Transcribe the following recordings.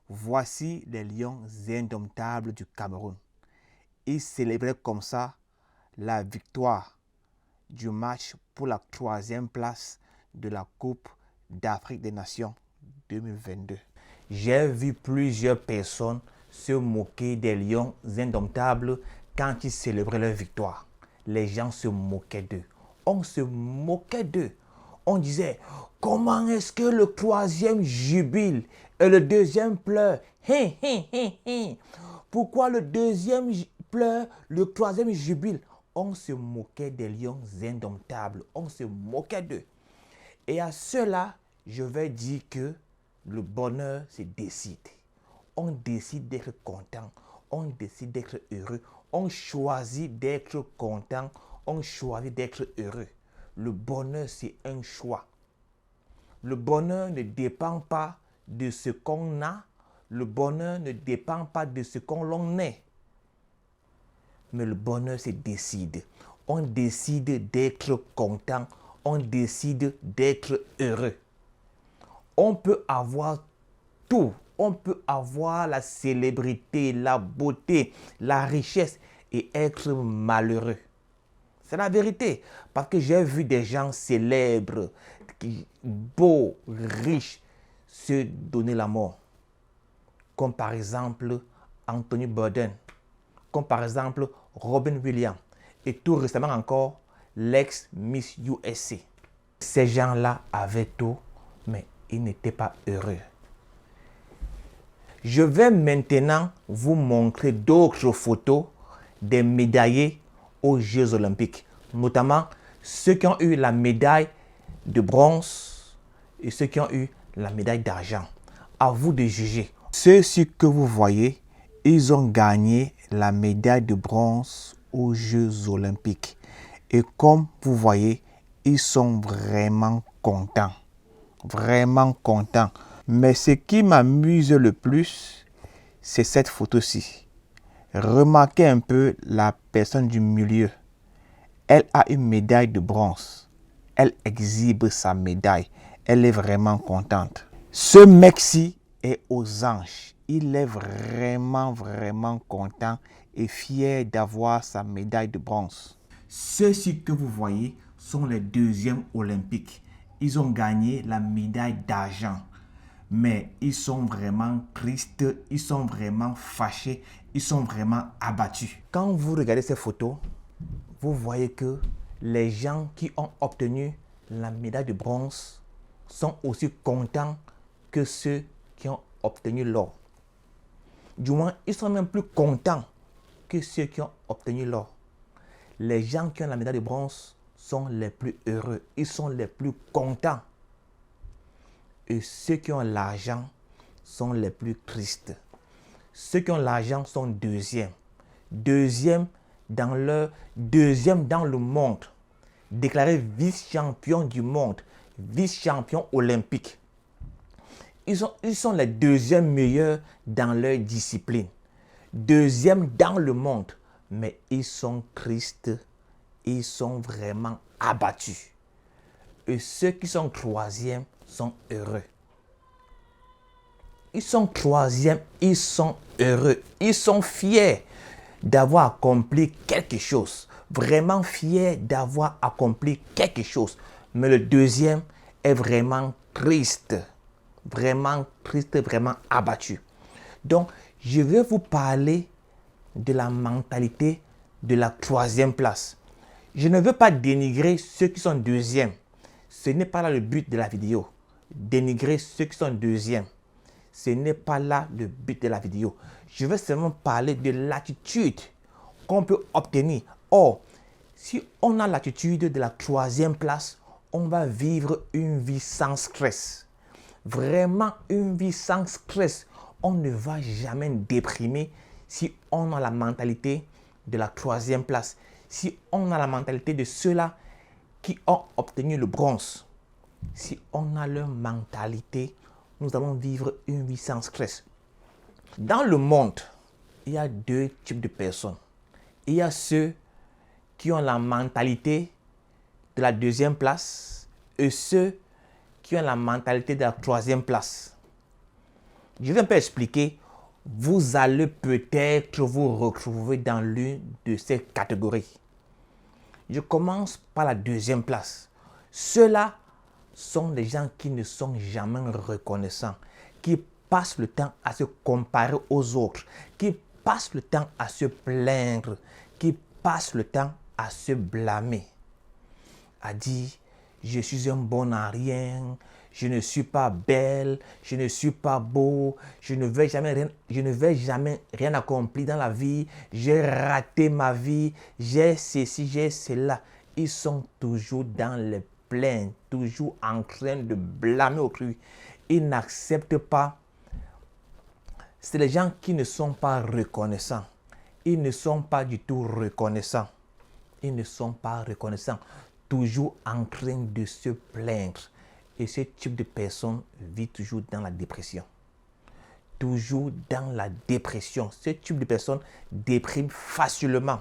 Voici les lions indomptables du Cameroun. Ils célébraient comme ça la victoire du match pour la 3e place de la Coupe d'Afrique des Nations 2022. J'ai vu plusieurs personnes se moquer des lions indomptables quand ils célébraient leur victoire. Les gens se moquaient d'eux. On se moquait d'eux. On disait, comment est-ce que le 3e jubile et le 2e pleure? Pourquoi le 2e pleure, le 3e jubile? On se moquait des lions indomptables. On se moquait d'eux. Et à cela, je vais dire que le bonheur se décide. On décide d'être content. On décide d'être heureux. On choisit d'être content. On choisit d'être heureux. Le bonheur, c'est un choix. Le bonheur ne dépend pas de ce qu'on a. Le bonheur ne dépend pas de ce qu'on est. Mais le bonheur se décide. On décide d'être content. On décide d'être heureux. On peut avoir tout. On peut avoir la célébrité, la beauté, la richesse et être malheureux. C'est la vérité. Parce que j'ai vu des gens célèbres, beaux, riches, se donner la mort. Comme par exemple Anthony Bourdain. Comme par exemple Robin Williams. Et tout récemment encore, l'ex-Miss USA. Ces gens-là avaient tout, mais ils n'étaient pas heureux. Je vais maintenant vous montrer d'autres photos des médaillés aux Jeux Olympiques, notamment ceux qui ont eu la médaille de bronze et ceux qui ont eu la médaille d'argent. À vous de juger. Ceux-ci que vous voyez, ils ont gagné la médaille de bronze aux Jeux Olympiques. Et comme vous voyez, ils sont vraiment contents. Vraiment contents. Mais ce qui m'amuse le plus, c'est cette photo-ci. Remarquez un peu la personne du milieu. Elle a une médaille de bronze. Elle exhibe sa médaille. Elle est vraiment contente. Ce mec-ci est aux anges. Il est vraiment, vraiment content et fier d'avoir sa médaille de bronze. Ceux-ci que vous voyez sont les 2e olympiques. Ils ont gagné la médaille d'argent. Mais ils sont vraiment tristes, ils sont vraiment fâchés, ils sont vraiment abattus. Quand vous regardez ces photos, vous voyez que les gens qui ont obtenu la médaille de bronze sont aussi contents que ceux qui ont obtenu l'or. Du moins, ils sont même plus contents que ceux qui ont obtenu l'or. Les gens qui ont la médaille de bronze sont les plus heureux, ils sont les plus contents. Et ceux qui ont l'argent sont les plus tristes. Ceux qui ont l'argent sont deuxièmes. Deuxième dans le monde. Déclarés vice-champions du monde. Vice-champions olympiques. Ils sont les 2e meilleurs dans leur discipline. 2e dans le monde. Mais ils sont tristes. Ils sont vraiment abattus. Et ceux qui sont 3e sont heureux. Ils sont 3e, ils sont heureux. Ils sont fiers d'avoir accompli quelque chose. Vraiment fiers d'avoir accompli quelque chose. Mais le 2e est vraiment triste. Vraiment triste, vraiment abattu. Donc, je vais vous parler de la mentalité de la 3e place. Je ne veux pas dénigrer ceux qui sont 2e. Ce n'est pas là le but de la vidéo. Dénigrer ceux qui sont 2e. Ce n'est pas là le but de la vidéo. Je vais seulement parler de l'attitude qu'on peut obtenir. Or, si on a l'attitude de la 3e place, on va vivre une vie sans stress. Vraiment une vie sans stress. On ne va jamais déprimer si on a la mentalité de la 3e place. Si on a la mentalité de ceux-là qui ont obtenu le bronze. Si on a leur mentalité, nous allons vivre une vie sans stress. Dans le monde, il y a 2 types de personnes. Il y a ceux qui ont la mentalité de la 2e place et ceux qui ont la mentalité de la 3e place. Je vais un peu expliquer. Vous allez peut-être vous retrouver dans l'une de ces catégories. Je commence par la deuxième place. Ceux-là sont des gens qui ne sont jamais reconnaissants, qui passent le temps à se comparer aux autres, qui passent le temps à se plaindre, qui passent le temps à se blâmer, à dire je suis un bon à rien, je ne suis pas belle, je ne suis pas beau, je ne vais jamais rien accomplir dans la vie, j'ai raté ma vie, j'ai ceci, j'ai cela. Ils sont toujours dans les plaintes, toujours en train de blâmer autrui. Ils n'acceptent pas. C'est les gens qui ne sont pas reconnaissants. Ils ne sont pas du tout reconnaissants. Ils ne sont pas reconnaissants. Toujours en train de se plaindre. Et ce type de personne vit toujours dans la dépression. Toujours dans la dépression. Ce type de personne déprime facilement.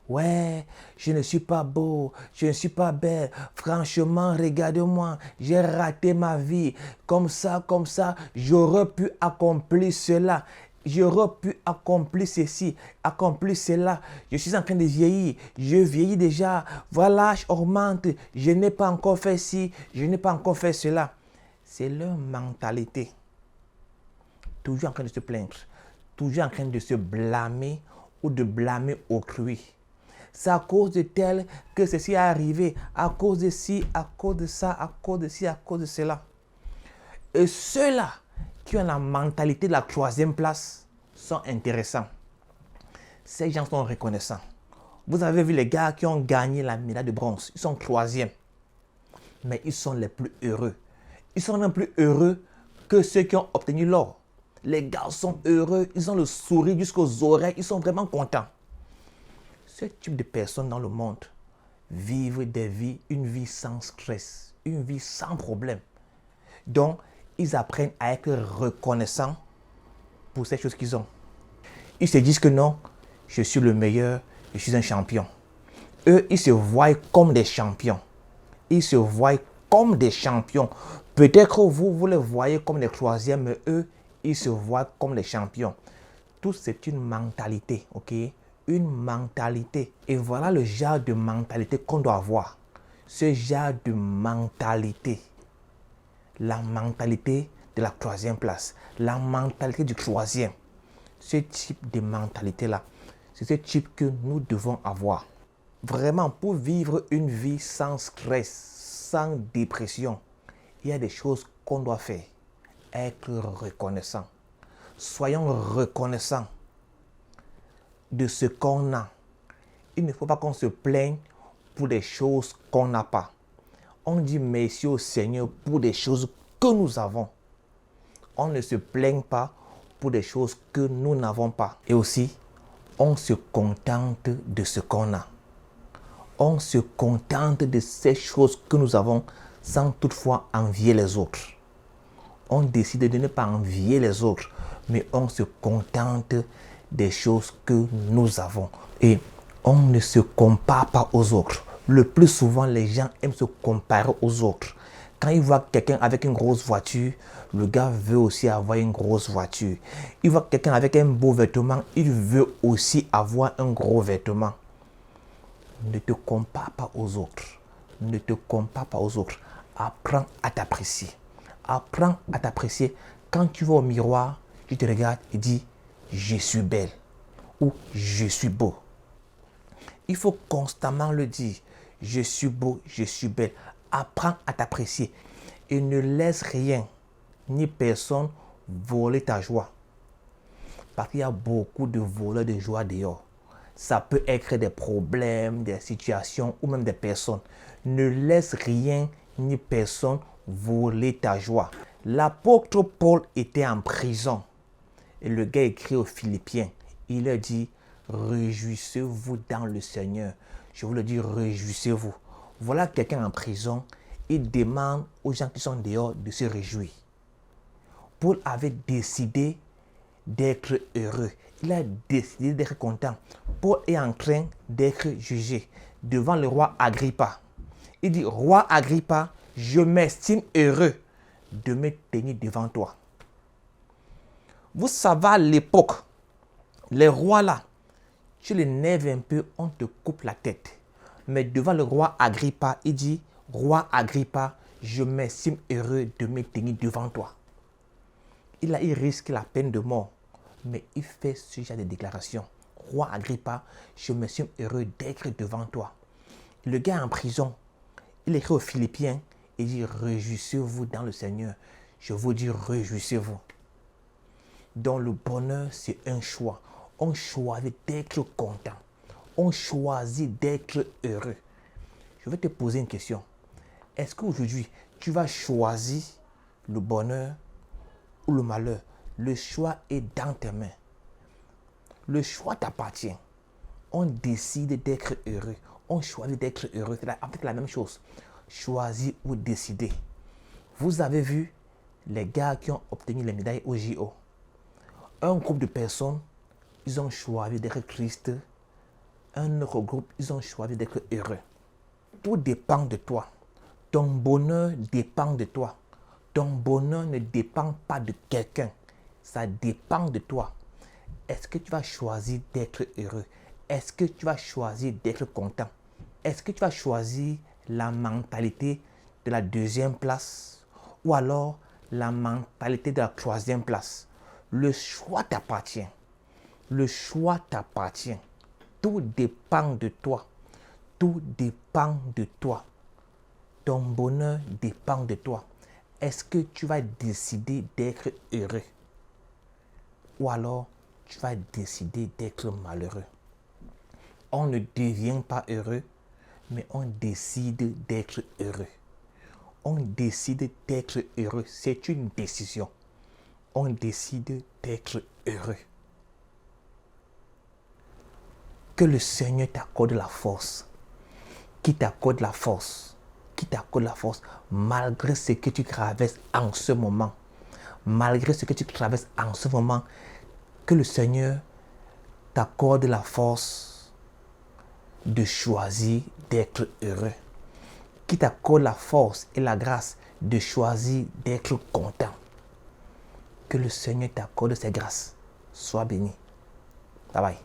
Ouais, je ne suis pas beau, je ne suis pas belle. Franchement, regardez-moi, j'ai raté ma vie. Comme ça, j'aurais pu accomplir cela. J'aurais pu accomplir ceci, accomplir cela. Je suis en train de vieillir. Je vieillis déjà. Voilà, je augmente. Je n'ai pas encore fait ci. Je n'ai pas encore fait cela. C'est leur mentalité. Toujours en train de se plaindre. Toujours en train de se blâmer ou de blâmer autrui. C'est à cause de tel que ceci est arrivé. À cause de ci, à cause de ça, à cause de ci, à cause de cela. Et ceux-là qui ont la mentalité de la troisième place sont intéressants. Ces gens sont reconnaissants. Vous avez vu les gars qui ont gagné la médaille de bronze. Ils sont troisièmes. Mais ils sont les plus heureux. Ils sont même plus heureux que ceux qui ont obtenu l'or. Les gars sont heureux. Ils ont le sourire jusqu'aux oreilles. Ils sont vraiment contents. Ce type de personnes dans le monde vivent une vie sans stress, une vie sans problème. Donc, ils apprennent à être reconnaissants pour ces choses qu'ils ont. Ils se disent que non, je suis le meilleur, je suis un champion. Eux, ils se voient comme des champions. Ils se voient comme des champions. Peut-être que vous les voyez comme des troisièmes, mais eux, ils se voient comme des champions. Tout, c'est une mentalité, ok? Une mentalité. Et voilà le genre de mentalité qu'on doit avoir. Ce genre de mentalité. La mentalité de la troisième place. La mentalité du troisième. Ce type de mentalité-là, c'est ce type que nous devons avoir. Vraiment, pour vivre une vie sans stress, sans dépression, il y a des choses qu'on doit faire. Être reconnaissant. Soyons reconnaissants de ce qu'on a. Il ne faut pas qu'on se plaigne pour des choses qu'on n'a pas. On dit merci au Seigneur pour des choses que nous avons. On ne se plaigne pas pour des choses que nous n'avons pas. Et aussi, on se contente de ce qu'on a. On se contente de ces choses que nous avons sans toutefois envier les autres. On décide de ne pas envier les autres, mais on se contente des choses que nous avons. Et on ne se compare pas aux autres. Le plus souvent, les gens aiment se comparer aux autres. Quand ils voient quelqu'un avec une grosse voiture, le gars veut aussi avoir une grosse voiture. Il voit quelqu'un avec un beau vêtement, il veut aussi avoir un gros vêtement. Ne te compare pas aux autres. Ne te compare pas aux autres. Apprends à t'apprécier. Apprends à t'apprécier. Quand tu vas au miroir, tu te regardes et dis « Je suis belle » ou « Je suis beau ». Il faut constamment le dire « Je suis beau, je suis belle ». Apprends à t'apprécier et ne laisse rien ni personne voler ta joie. Parce qu'il y a beaucoup de voleurs de joie dehors. Ça peut être des problèmes, des situations ou même des personnes. Ne laisse rien ni personne voler ta joie. L'apôtre Paul était en prison. Et le gars écrit aux Philippiens. Il leur dit, réjouissez-vous dans le Seigneur. Je vous le dis, réjouissez-vous. Voilà quelqu'un en prison. Il demande aux gens qui sont dehors de se réjouir. Paul avait décidé d'être heureux. Il a décidé d'être content. Paul est en train d'être jugé devant le roi Agrippa. Il dit, roi Agrippa, je m'estime heureux de me tenir devant toi. Vous savez, à l'époque, les rois là, tu les nerves un peu, on te coupe la tête. Mais devant le roi Agrippa, il dit, roi Agrippa, je m'estime heureux de me tenir devant toi. Il risque la peine de mort, mais il fait ce genre de déclaration. Roi Agrippa, je me suis heureux d'être devant toi. Le gars est en prison, il écrit aux Philippiens, il dit, réjouissez-vous dans le Seigneur. Je vous dis, réjouissez-vous. Donc le bonheur, c'est un choix. On choisit d'être content. On choisit d'être heureux. Je vais te poser une question. Est-ce qu'aujourd'hui, tu vas choisir le bonheur ou le malheur? Le choix est dans tes mains. Le choix t'appartient. On décide d'être heureux. On choisit d'être heureux. C'est avec la même chose. Choisir ou décider. Vous avez vu les gars qui ont obtenu les médailles au JO. Un groupe de personnes, ils ont choisi d'être tristes. Un autre groupe, ils ont choisi d'être heureux. Tout dépend de toi. Ton bonheur dépend de toi. Ton bonheur ne dépend pas de quelqu'un. Ça dépend de toi. Est-ce que tu vas choisir d'être heureux? Est-ce que tu vas choisir d'être content? Est-ce que tu vas choisir la mentalité de la 2e place ou alors la mentalité de la 3e place? Le choix t'appartient. Le choix t'appartient. Tout dépend de toi. Tout dépend de toi. Ton bonheur dépend de toi. Est-ce que tu vas décider d'être heureux? Ou alors, tu vas décider d'être malheureux? On ne devient pas heureux, mais on décide d'être heureux. On décide d'être heureux. C'est une décision. On décide d'être heureux. Que le Seigneur t'accorde la force. Qui t'accorde la force. Qui t'accorde la force malgré ce que tu traverses en ce moment. Malgré ce que tu traverses en ce moment, que le Seigneur t'accorde la force de choisir d'être heureux. Qui t'accorde la force et la grâce de choisir d'être content. Que le Seigneur t'accorde ses grâces. Sois béni. Bye bye.